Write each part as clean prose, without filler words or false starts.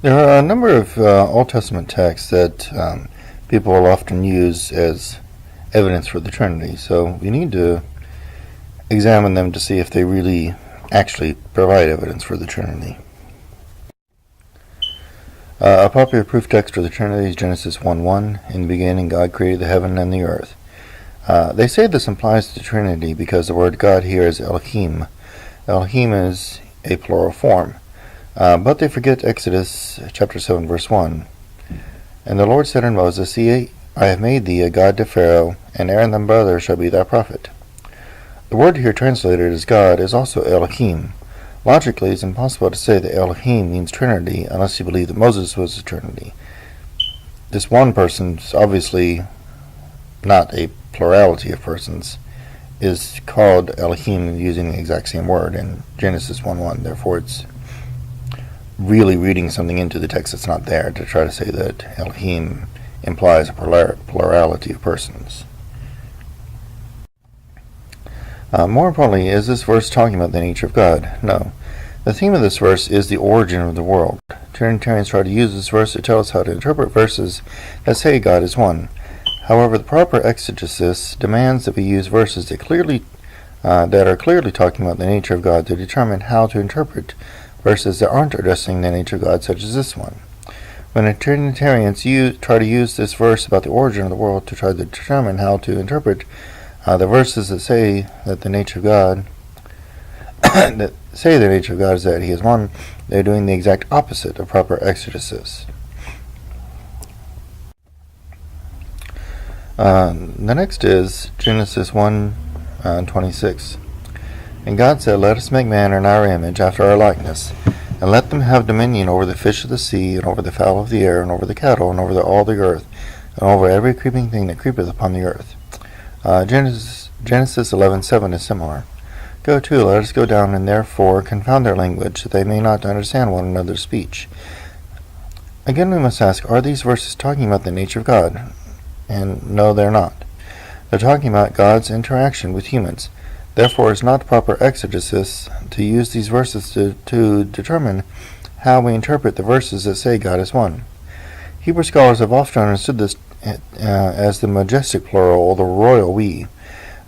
There are a number of Old Testament texts that people will often use as evidence for the Trinity, so we need to examine them to see if they really actually provide evidence for the Trinity. A popular proof text for the Trinity is Genesis 1:1. In the beginning God created the heaven and the earth. They say this implies the Trinity because the word God here is Elohim. Elohim is a plural form. But they forget Exodus chapter 7 verse 1. And the Lord said unto Moses, See, I have made thee a god to Pharaoh, and Aaron thy brother shall be thy prophet. The word here translated as God is also Elohim. Logically, it's impossible to say that Elohim means Trinity unless you believe that Moses was the Trinity. This one person is obviously not a plurality of persons, is called Elohim using the exact same word in Genesis 1:1. Therefore, it's really reading something into the text that's not there to try to say that Elohim implies a plurality of persons. More importantly, is this verse talking about the nature of God? No. The theme of this verse is the origin of the world. Trinitarians try to use this verse to tell us how to interpret verses that say God is one. However, the proper exegesis demands that we use verses that are clearly talking about the nature of God to determine how to interpret verses that aren't addressing the nature of God, such as this one. When the Trinitarians try to use this verse about the origin of the world to try to determine how to interpret the verses that say that the nature of God is that He is one, they're doing the exact opposite of proper exegesis. The next is Genesis 1:26. And God said, Let us make man in our image, after our likeness, and let them have dominion over the fish of the sea, and over the fowl of the air, and over the cattle, and over all the earth, and over every creeping thing that creepeth upon the earth. Genesis 11:7 is similar. Go to, let us go down, and therefore confound their language, that they may not understand one another's speech. Again, we must ask, are these verses talking about the nature of God? And no, they're not. They're talking about God's interaction with humans. Therefore, it's not proper exegesis to use these verses to determine how we interpret the verses that say God is one. Hebrew scholars have often understood this as the majestic plural, or the royal we.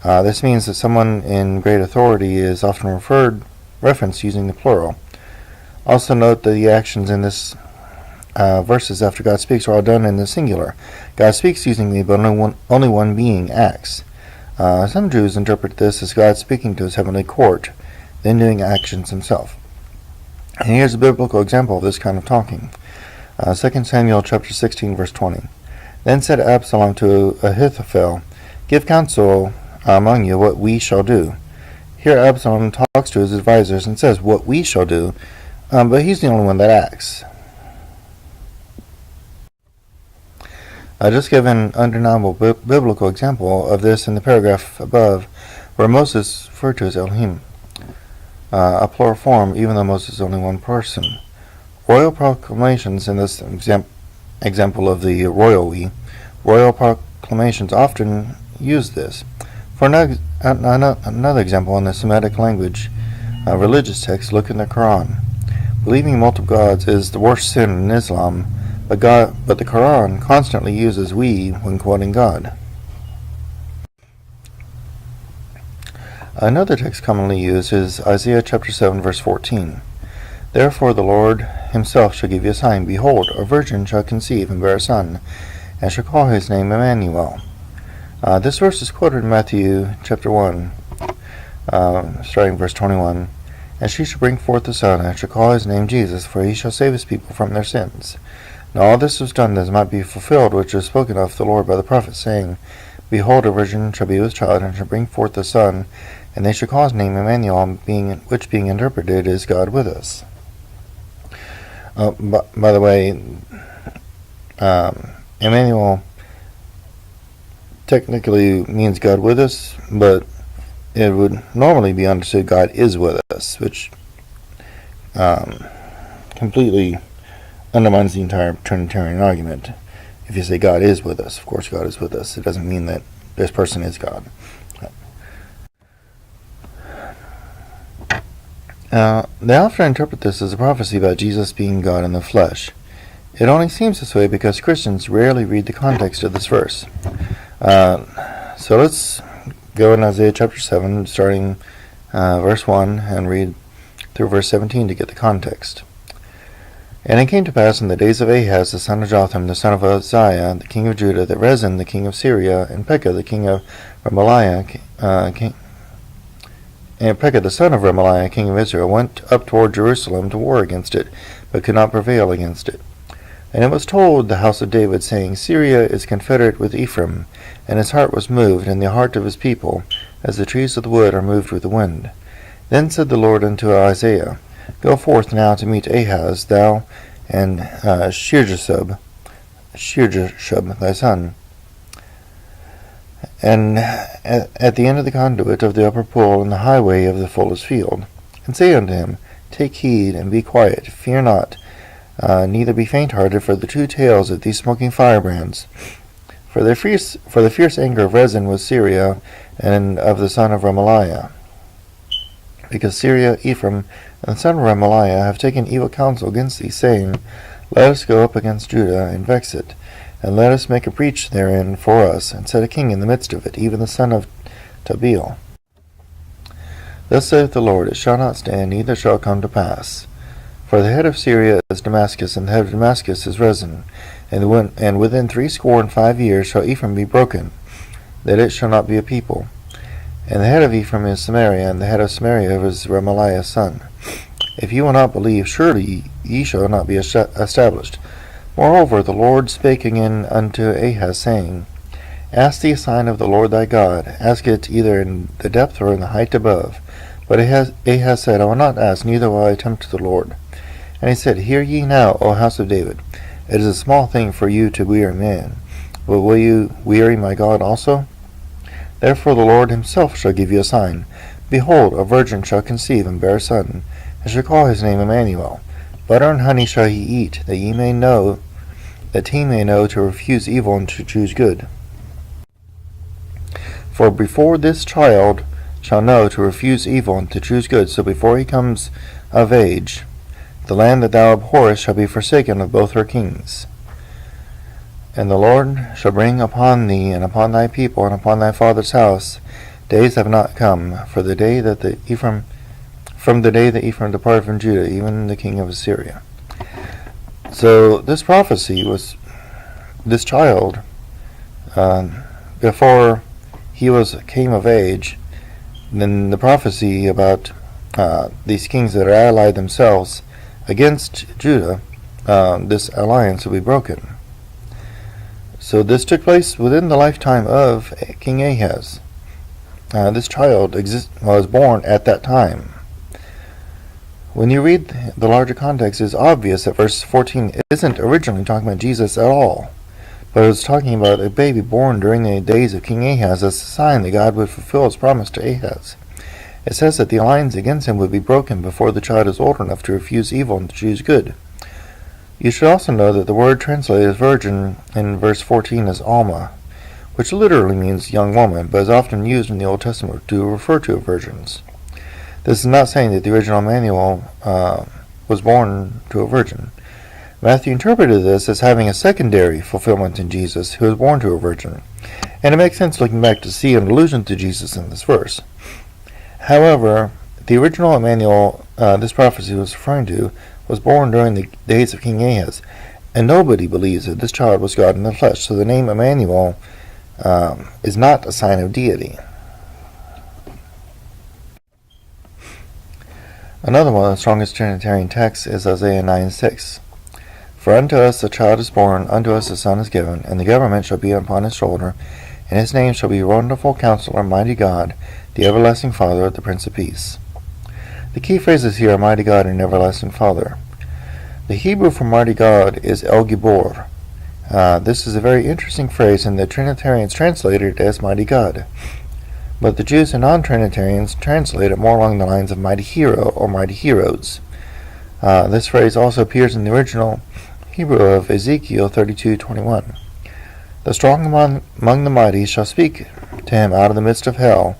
This means that someone in great authority is often referenced using the plural. Also note that the actions in this verses after God speaks are all done in the singular. God speaks using me, but only one being acts. Some Jews interpret this as God speaking to His heavenly court, then doing actions Himself. And here's a biblical example of this kind of talking. 2 Samuel chapter 16, verse 20. Then said Absalom to Ahithophel, Give counsel among you what we shall do. Here Absalom talks to his advisors and says what we shall do, but he's the only one that acts. I just give an undeniable biblical example of this in the paragraph above, where Moses is referred to as Elohim, a plural form, even though Moses is only one person. Royal proclamations, in this example of the royal we, royal proclamations often use this. For another example in the Semitic language, religious text, look in the Quran. Believing in multiple gods is the worst sin in Islam, but the Quran constantly uses we when quoting God. Another text commonly used is Isaiah chapter 7 verse 14. Therefore the Lord Himself shall give you a sign. Behold, a virgin shall conceive and bear a son, and shall call his name Emmanuel. This verse is quoted in Matthew chapter 1, starting verse 21. And she shall bring forth a son, and shall call his name Jesus, for he shall save his people from their sins. Now all this was done that it might be fulfilled, which was spoken of the Lord by the prophet, saying, Behold, a virgin shall be with child, and shall bring forth a son, and they shall call his name Emmanuel, which being interpreted is God with us. By the way, Emmanuel technically means God with us, but it would normally be understood God is with us, which completely undermines the entire Trinitarian argument. If you say God is with us, of course God is with us. It doesn't mean that this person is God. They often interpret this as a prophecy about Jesus being God in the flesh. It only seems this way because Christians rarely read the context of this verse. So let's go in Isaiah chapter 7, starting verse 1, and read through verse 17 to get the context. And it came to pass in the days of Ahaz the son of Jotham, the son of Uzziah, the king of Judah, that Rezin the king of Syria, and Pekah the king of Remaliah, Pekah the son of Remaliah, king of Israel, went up toward Jerusalem to war against it, but could not prevail against it. And it was told the house of David, saying, Syria is confederate with Ephraim, and his heart was moved, and the heart of his people, as the trees of the wood are moved with the wind. Then said the Lord unto Isaiah, Go forth now to meet Ahaz, thou and Shearjashub thy son, and at the end of the conduit of the upper pool in the highway of the fullest field, and say unto him, Take heed, and be quiet, fear not, neither be faint-hearted for the two tails of these smoking firebrands. For the fierce anger of Rezin was Syria, and of the son of Remaliah. Because Syria, Ephraim, and the son of Remaliah have taken evil counsel against thee, saying, Let us go up against Judah, and vex it, and let us make a breach therein for us, and set a king in the midst of it, even the son of Tabeel. Thus saith the Lord, It shall not stand, neither shall come to pass. For the head of Syria is Damascus, and the head of Damascus is Rezin. And within 65 years shall Ephraim be broken, that it shall not be a people. And the head of Ephraim is Samaria, and the head of Samaria is Remaliah's son. If ye will not believe, surely ye shall not be established. Moreover, the Lord spake again unto Ahaz, saying, Ask thee a sign of the Lord thy God, ask it either in the depth or in the height above. But Ahaz said, I will not ask, neither will I tempt the Lord. And he said, Hear ye now, O house of David. It is a small thing for you to weary man, but will you weary my God also? Therefore the Lord himself shall give you a sign. Behold, a virgin shall conceive and bear a son, and shall call his name Emmanuel. Butter and honey shall he eat, that he may know to refuse evil and to choose good. For before this child shall know to refuse evil and to choose good, so before he comes of age, the land that thou abhorrest shall be forsaken of both her kings. And the Lord shall bring upon thee, and upon thy people, and upon thy father's house, days have not come, from the day that Ephraim departed from Judah, even the king of Assyria. So this prophecy was this child, before he came of age. Then the prophecy about these kings that are allied themselves against Judah, this alliance will be broken. So this took place within the lifetime of King Ahaz. This child was born at that time. When you read the larger context, it's obvious that verse 14 isn't originally talking about Jesus at all, but it was talking about a baby born during the days of King Ahaz as a sign that God would fulfill his promise to Ahaz. It says that the alliance against him would be broken before the child is old enough to refuse evil and to choose good. You should also know that the word translated as virgin in verse 14 is Alma, which literally means young woman, but is often used in the Old Testament to refer to virgins. This is not saying that the original Emmanuel was born to a virgin. Matthew interpreted this as having a secondary fulfillment in Jesus, who was born to a virgin, and it makes sense looking back to see an allusion to Jesus in this verse. However, the original Emmanuel this prophecy was referring to was born during the days of King Ahaz, and nobody believes that this child was God in the flesh, so the name Emmanuel is not a sign of deity. Another one of the strongest Trinitarian texts is Isaiah 9:6. For unto us a child is born, unto us a son is given, and the government shall be upon his shoulder, and his name shall be Wonderful Counselor, Mighty God, the Everlasting Father, the Prince of Peace. The key phrases here are Mighty God and Everlasting Father. The Hebrew for Mighty God is El Gibor. This is a very interesting phrase, and the Trinitarians translate it as Mighty God. But the Jews and non-Trinitarians translate it more along the lines of Mighty Hero or Mighty Heroes. This phrase also appears in the original Hebrew of Ezekiel 32:21. The strong among the mighty shall speak to him out of the midst of hell,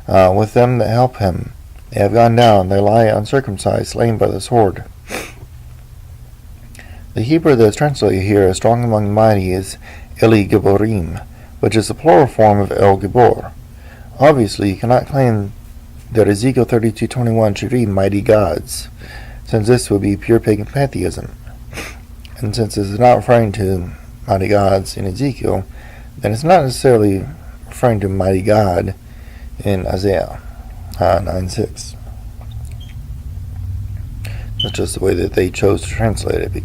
with them that help him. They have gone down, they lie uncircumcised, slain by the sword. The Hebrew that is translated here as strong among the mighty is Eli Giborim, which is the plural form of El Gibor. Obviously, you cannot claim that Ezekiel 32:21 should read mighty gods, since this would be pure pagan pantheism. And since this is not referring to mighty gods in Ezekiel, then it's not necessarily referring to mighty God in Isaiah 9:6. That's just the way that they chose to translate it.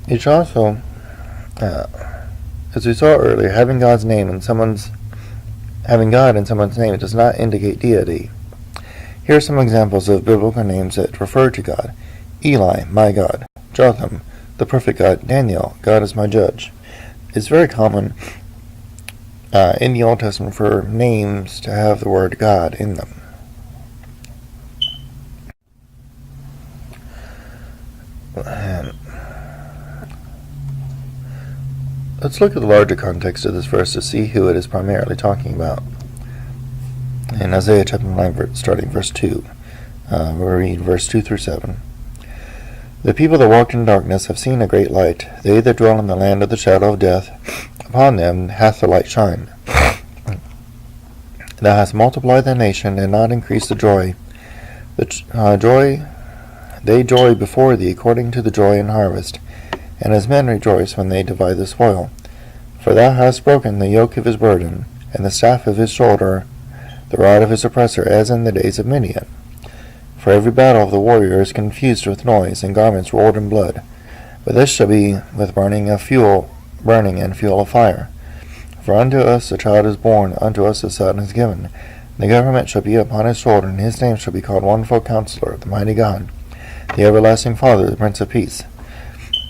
You should also, as we saw earlier, having God in someone's name does not indicate deity. Here are some examples of biblical names that refer to God: Eli, my God; Jotham, the perfect God; Daniel, God is my judge. It's very common in the Old Testament for names to have the word God in them. Let's look at the larger context of this verse to see who it is primarily talking about. In Isaiah chapter 9, starting verse 2, we'll read verse 2 through 7. The people that walked in darkness have seen a great light. They that dwell in the land of the shadow of death, upon them hath the light shined. Thou hast multiplied thy nation, and not increased the joy. They joy before thee according to the joy in harvest, and as men rejoice when they divide the spoil. For thou hast broken the yoke of his burden, and the staff of his shoulder, the rod of his oppressor, as in the days of Midian. For every battle of the warrior is confused with noise, and garments rolled in blood. But this shall be with burning and fuel of fire. For unto us a child is born, unto us a son is given. The government shall be upon his shoulder, and his name shall be called Wonderful Counselor, the Mighty God, the Everlasting Father, the Prince of Peace.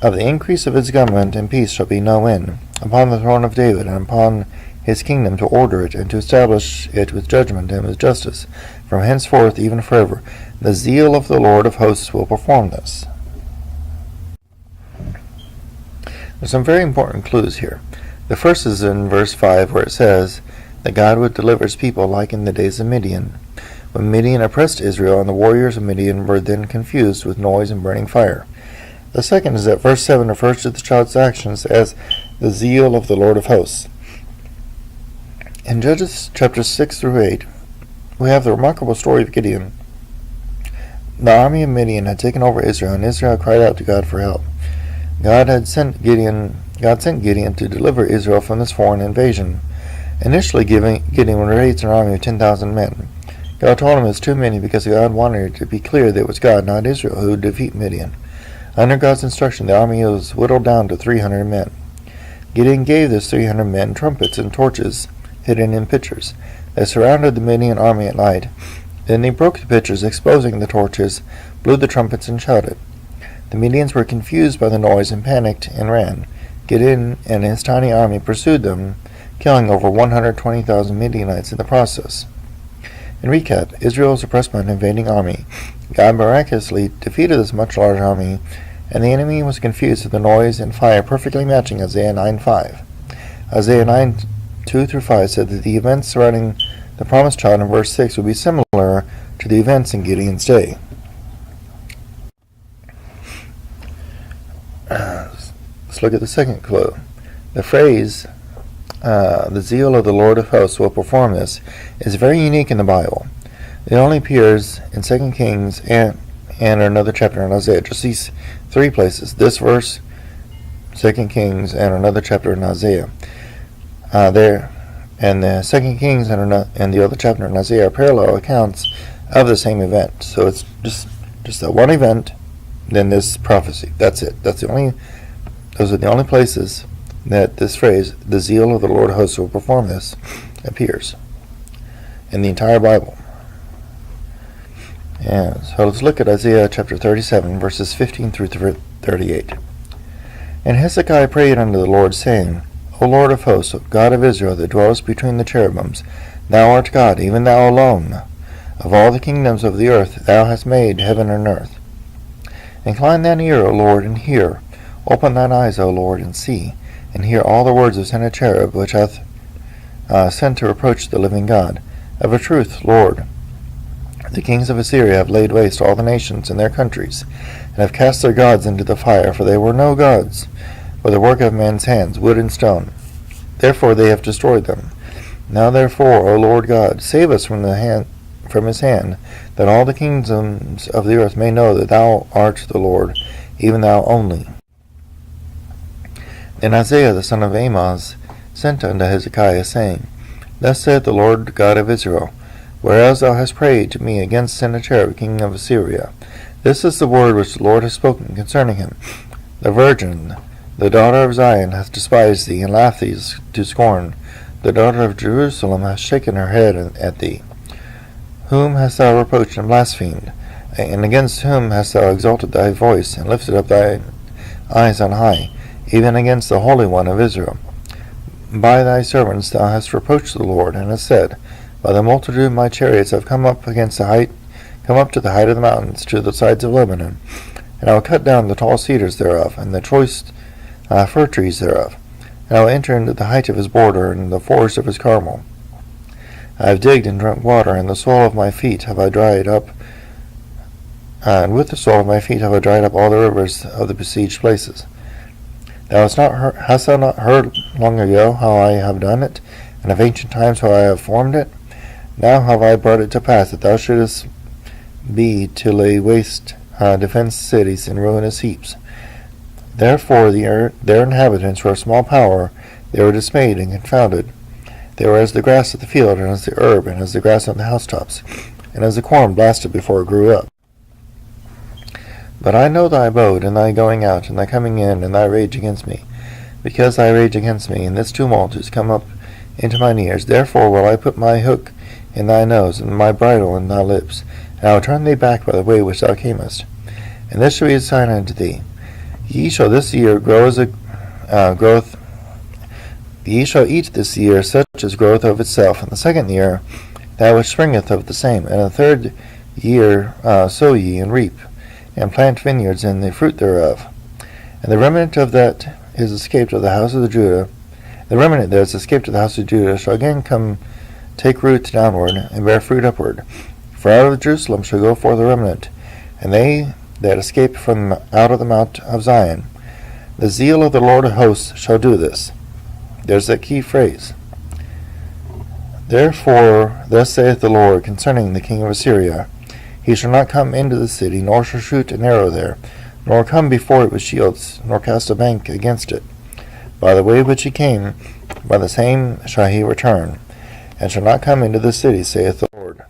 Of the increase of his government and peace shall be no end, upon the throne of David, and upon his kingdom, to order it, and to establish it with judgment and with justice, from henceforth even forever. The zeal of the Lord of hosts will perform this. There's some very important clues here. The first is in verse 5, where it says that God would deliver his people like in the days of Midian, when Midian oppressed Israel, and the warriors of Midian were then confused with noise and burning fire. The second is that verse 7 refers to the child's actions as the zeal of the Lord of hosts. In Judges chapters 6 through 8, we have the remarkable story of Gideon. The army of Midian had taken over Israel, and Israel cried out to God for help. God sent Gideon to deliver Israel from this foreign invasion. Initially, Gideon raised an army of 10,000 men. God told him it was too many because God wanted it to be clear that it was God, not Israel, who would defeat Midian. Under God's instruction, the army was whittled down to 300 men. Gideon gave those 300 men trumpets and torches hidden in pitchers. They surrounded the Midian army at night. Then they broke the pitchers, exposing the torches, blew the trumpets, and shouted. The Midians were confused by the noise and panicked and ran. Gideon and his tiny army pursued them, killing over 120,000 Midianites in the process. In recap, Israel was oppressed by an invading army. God miraculously defeated this much larger army, and the enemy was confused with the noise and fire, perfectly matching Isaiah 9:5. Isaiah 9:2 through 5 said that the events surrounding the promised child in verse 6 would be similar to the events in Gideon's day. Let's look at the second clue. The phrase, the zeal of the Lord of hosts will perform this, is very unique in the Bible. It only appears in 2 Kings and another chapter in Isaiah. Just these three places. This verse, 2 Kings, and another chapter in Isaiah. And the 2 Kings and the other chapter in Isaiah are parallel accounts of the same event. So it's just that one event, then this prophecy. That's it. Those are the only places that this phrase, the zeal of the Lord of hosts will perform this, appears in the entire Bible. And so let's look at Isaiah chapter 37, verses 15 through 38. And Hezekiah prayed unto the Lord, saying, O Lord of hosts, God of Israel, that dwellest between the cherubims, thou art God, even thou alone. Of all the kingdoms of the earth thou hast made heaven and earth. Incline thine ear, O Lord, and hear. Open thine eyes, O Lord, and see, and hear all the words of Sennacherib, which hath sent to reproach the living God. Of a truth, Lord, The kings of Assyria have laid waste all the nations and their countries, and have cast their gods into the fire, for they were no gods, but the work of man's hands, wood and stone. Therefore they have destroyed them. Now therefore, O Lord God, save us from his hand, that all the kingdoms of the earth may know that thou art the Lord, even thou only. Then Isaiah the son of Amoz sent unto Hezekiah, saying, Thus saith the Lord God of Israel, Whereas thou hast prayed to me against Sennacherib king of Assyria, this is the word which the Lord has spoken concerning him. The virgin, the daughter of Zion, hath despised thee, and laughed thee to scorn. The daughter of Jerusalem hath shaken her head at thee. Whom hast thou reproached and blasphemed? And against whom hast thou exalted thy voice, and lifted up thine eyes on high, even against the Holy One of Israel? By thy servants thou hast reproached the Lord, and hast said, By the multitude of my chariots have come up to the height of the mountains, to the sides of Lebanon, and I will cut down the tall cedars thereof, and the choice fir trees thereof, and I will enter into the height of his border, and the forest of his Carmel. I have digged and drunk water, and the sole of my feet have I dried up, and with the sole of my feet have I dried up all the rivers of the besieged places. Hast thou not heard long ago how I have done it, and of ancient times how I have formed it? Now have I brought it to pass that thou shouldest be to lay waste defenced cities in ruinous heaps. Therefore their inhabitants were of small power, they were dismayed and confounded. They were as the grass of the field, and as the herb, and as the grass on the housetops, and as the corn blasted before it grew up. But I know thy abode, and thy going out, and thy coming in, and thy rage against me. Because thy rage against me, and this tumult is come up into mine ears, therefore will I put my hook in thy nose, and my bridle in thy lips, and I will turn thee back by the way which thou camest. And this shall be a sign unto thee. Ye shall this year grow as growth. Ye shall eat this year such as groweth of itself, and the second year that which springeth of the same, and the third year sow ye, and reap, and plant vineyards, and the fruit thereof. And the remnant of that is escaped of the house of Judah, the remnant that is escaped of the house of Judah shall again come take root downward, and bear fruit upward. For out of Jerusalem shall go forth a remnant, and they that escape from out of the mount of Zion. The zeal of the Lord of hosts shall do this. There's that key phrase. Therefore, thus saith the Lord concerning the king of Assyria, He shall not come into the city, nor shall shoot an arrow there, nor come before it with shields, nor cast a bank against it. By the way which he came, by the same shall he return, and shall not come into the city, saith the Lord.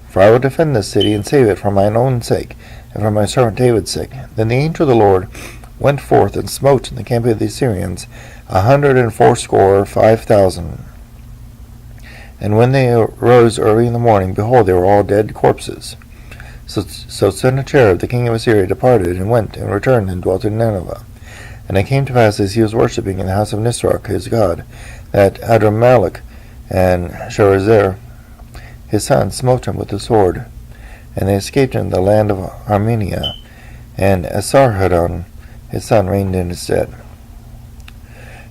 For I will defend this city, and save it for mine own sake, and for my servant David's sake. Then the angel of the Lord went forth, and smote in the camp of the Assyrians 185,000. And when they arose early in the morning, behold, they were all dead corpses. So Sennacherib the king of Assyria departed, and went, and returned, and dwelt in Nineveh. And it came to pass, as he was worshipping in the house of Nisroch his god, that Adrammelech and Sharezer his son smote him with the sword, and they escaped in the land of Armenia, and Esarhaddon his son reigned in his stead.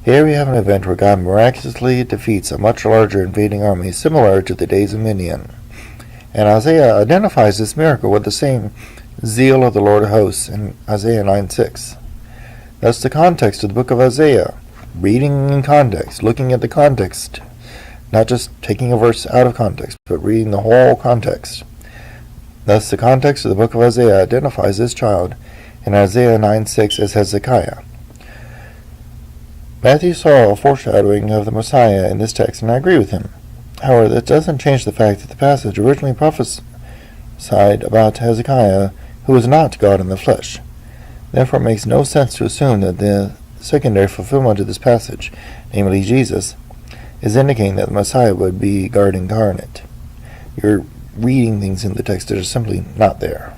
Here we have an event where God miraculously defeats a much larger invading army, similar to the days of Midian. And Isaiah identifies this miracle with the same zeal of the Lord of hosts in Isaiah 9:6. That's the context of the book of Isaiah. Reading in context, looking at the context, not just taking a verse out of context, but reading the whole context. Thus the context of the book of Isaiah identifies this child in Isaiah 9:6 as Hezekiah. Matthew saw a foreshadowing of the Messiah in this text, and I agree with him. However, that doesn't change the fact that the passage originally prophesied about Hezekiah, who was not God in the flesh. Therefore, it makes no sense to assume that the secondary fulfillment of this passage, namely Jesus, is indicating that the Messiah would be God incarnate. You're reading things in the text that are simply not there.